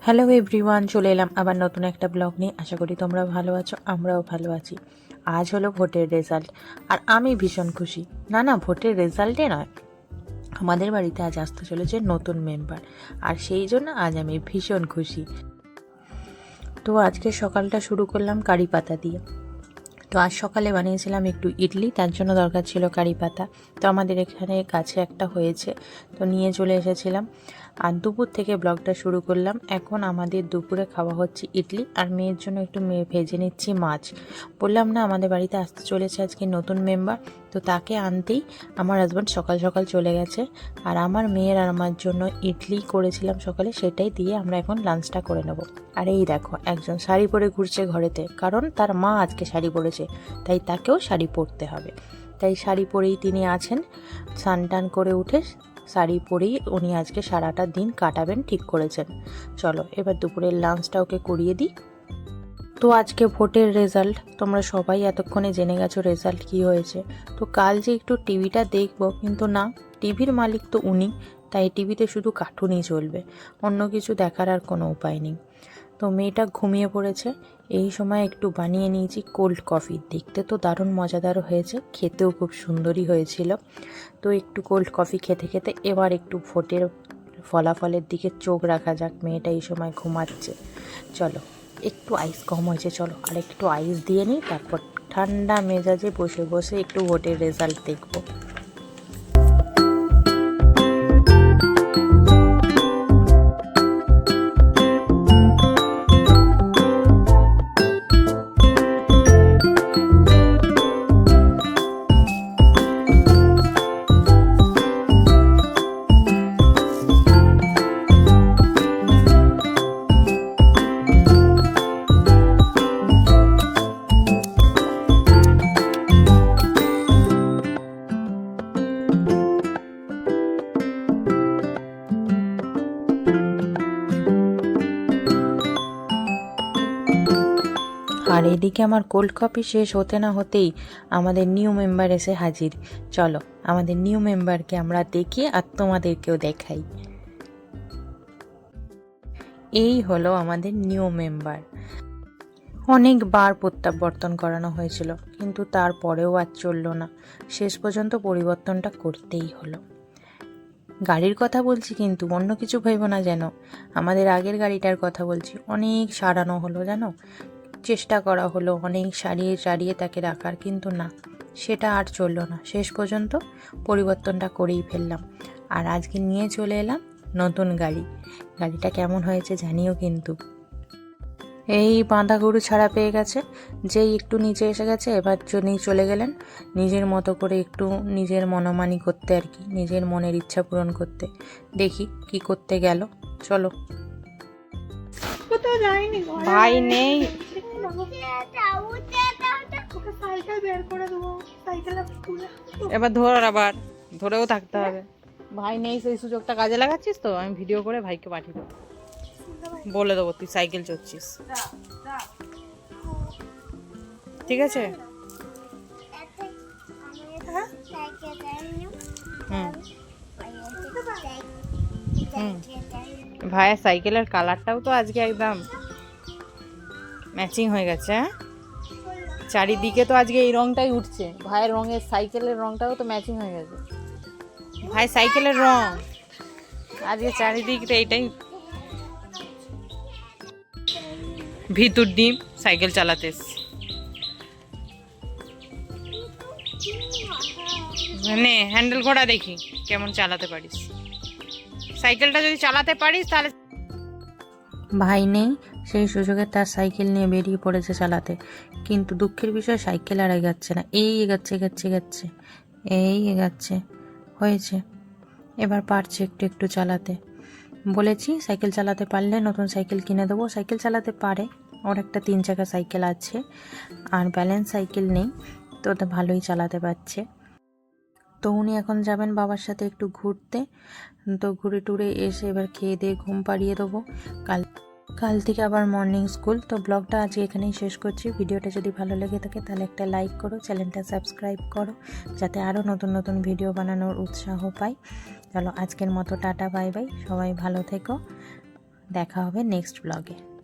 Hello everyone, চলে এলাম আবার নতুন একটা ব্লগ নিয়ে। আশা করি তোমরা ভালো আছো, আমরাও ভালো আছি। আজ হলো ভোটের রেজাল্ট আর আমি ভীষণ খুশি। না, ভোটের রেজাল্টে নয়, আমাদের বাড়িতে আজ আসতে চলেছে নতুন মেম্বার, আর সেই জন্য আজ আমি ভীষণ খুশি। তো আজকে সকালটা শুরু করলাম কারি পাতা দিয়ে। তো আজ সকালে বানিয়েছিলাম একটু ইডলি, তার জন্য দরকার ছিল কারি পাতা। তো আমাদের এখানে কাছে একটা হয়েছে, তো নিয়ে চলে এসেছিলাম। আর দুপুর থেকে ব্লগটা শুরু করলাম। এখন আমাদের দুপুরে খাওয়া হচ্ছে ইডলি, আর মেয়ের জন্য একটু ভেজে নিচ্ছি মাছ। বললাম না, আমাদের বাড়িতে আসতে চলেছে আজকে নতুন মেম্বার, তো তাকে আনতেই আমার হাজব্যান্ড সকাল সকাল চলে গেছে। আর আমার মেয়ের আর আমার জন্য ইডলি করেছিলাম সকালে, সেটাই দিয়ে আমরা এখন লাঞ্চটা করে নেব। আর এই দেখো, একজন শাড়ি পরে ঘুরছে ঘরেতে, কারণ তার মা আজকে শাড়ি পরেছে, তাই তাকেও শাড়ি পরতে হবে। তাই শাড়ি পরেই তিনি আছেন। স্নান টান করে উঠে শাড়ি পরেই উনি আজকে সারাটা দিন কাটাবেন ঠিক করেছেন। চলো এবার দুপুরের লাঞ্চটা ওকে করিয়ে দিই। তো আজকে ভোটের রেজাল্ট তোমরা সবাই এতক্ষণে জেনে গেছো রেজাল্ট কি হয়েছে। তো কাল যে একটু টিভিটা দেখবো, কিন্তু না, টিভির মালিক তো উনি, তাই টিভিতে শুধু কার্টুনই চলবে, অন্য কিছু দেখার আর কোনো উপায় নেই। তো মেয়েটা ঘুমিয়ে পড়েছে। এই সময় একটু বানিয়ে নিয়েছি কোল্ড কফি, দেখতে তো দারুণ মজাদার হয়েছে, খেতেও খুব সুন্দরই হয়েছিল। তো একটু কোল্ড কফি খেতে খেতে এবার একটু ভোটের ফলাফলের দিকে চোখ রাখা যাক। মেয়েটা এই সময় ঘুমাচ্ছে। চলো, একটু আইস কম হয়েছে, চলো আর একটু আইস দিয়ে নিই, তারপর ঠান্ডা মেজাজে বসে বসে একটু ভোটের রেজাল্ট দেখবো। আর এদিকে আমার কোল্ড কফি শেষ হতে না হতেই আমাদের নিউ মেম্বার এসে হাজির। চলো আমাদের নিউ মেম্বারকে আমরা দেখি আর তোমাদেরকেও দেখাই। এই হলো আমাদের নিউ মেম্বার। অনেকবার প্রত্যাবর্তন করানো হয়েছিল, কিন্তু তারপরেও আর চললো না, শেষ পর্যন্ত পরিবর্তনটা করতেই হলো। গাড়ির কথা বলছি, কিন্তু অন্য কিছু ভেবো না যেন। আমাদের আগের গাড়িটার কথা বলছি। অনেক সারানো হলো জানো, চেষ্টা করা হলো অনেক সারিয়ে সারিয়ে তাকে রাখার, কিন্তু না, সেটা আর চললো না, শেষ পর্যন্ত পরিবর্তনটা করেই ফেললাম। আর আজকে নিয়ে চলে এলাম নতুন গাড়ি। গাড়িটা কেমন হয়েছে জানিও কিন্তু। এই বাঁধা গরু ছাড়া পেয়ে গেছে, যেই একটু নিচে এসে গেছে, এবার জন্যই চলে গেলেন নিজের মতো করে একটু নিজের মনোমানি করতে, আর কি নিজের মনের ইচ্ছা পূরণ করতে। দেখি কি করতে গেল, চলো। ভাই নেই, এবার ধর, আবার ধরেও থাকতে হবে। ভাই নেই, সেই সুযোগটা কাজে লাগাচ্ছিস তো। আমি ভিডিও করে ভাইকে পাঠিয়ে দেবো, বলে দেবো তুই সাইকেল চড়ছিস, ঠিক আছে? হুম হুম, ভাইয়ের সাইকেলের কালারটাও তো আজকে একদম ম্যাচিং হয়ে গেছে। হ্যাঁ, চারিদিকে তো আজকে এই রংটাই উঠছে, ভাইয়ের রঙের সাইকেলের রংটাও তো ম্যাচিং হয়ে গেছে। ভাই সাইকেলের রং আজকে চারিদিকে এইটাই। ভিতর ডিম সাইকেল চালাতে মানে হ্যান্ডেল ঘোড়া, দেখি কেমন চালাতে পারিস সাইকেলটা। যদি চালাতে পারিস তাহলে। ভাই নেই, সেই সুযোগে তার সাইকেল নিয়ে বেরিয়ে পড়েছে চালাতে, কিন্তু দুঃখের বিষয় সাইকেল আর এগাচ্ছে না। এই এগাচ্ছে এগাচ্ছে এগাচ্ছে, এই এগাচ্ছে, হয়েছে। এবার পারছে একটু একটু চালাতে। বলেছি সাইকেল চালাতে পারলে নতুন সাইকেল কিনে দেবো। সাইকেল চালাতে পারে, ওর একটা 3 চাকা সাইকেল আছে, আর ব্যালেন্স সাইকেল নেই, তো ওটা ভালোই চালাতে পারছে। তো উনি এখন যাবেন বাবার সাথে একটু ঘুরতে। তো ঘুরে টুরে এসে এবার খেয়ে দিয়ে ঘুম পাড়িয়ে দেবো। কাল থেকে আবার মর্নিং স্কুল। তো ব্লগটা আজকে এখানেই শেষ করছি। ভিডিওটা যদি ভালো লেগে থাকে তাহলে একটা লাইক করো, চ্যানেলটা সাবস্ক্রাইব করো, যাতে আরও নতুন নতুন ভিডিও বানানোর উৎসাহ পাই। চলো আজকের মতো টাটা, বাই বাই, সবাই ভালো থেকো, দেখা হবে নেক্সট ব্লগে।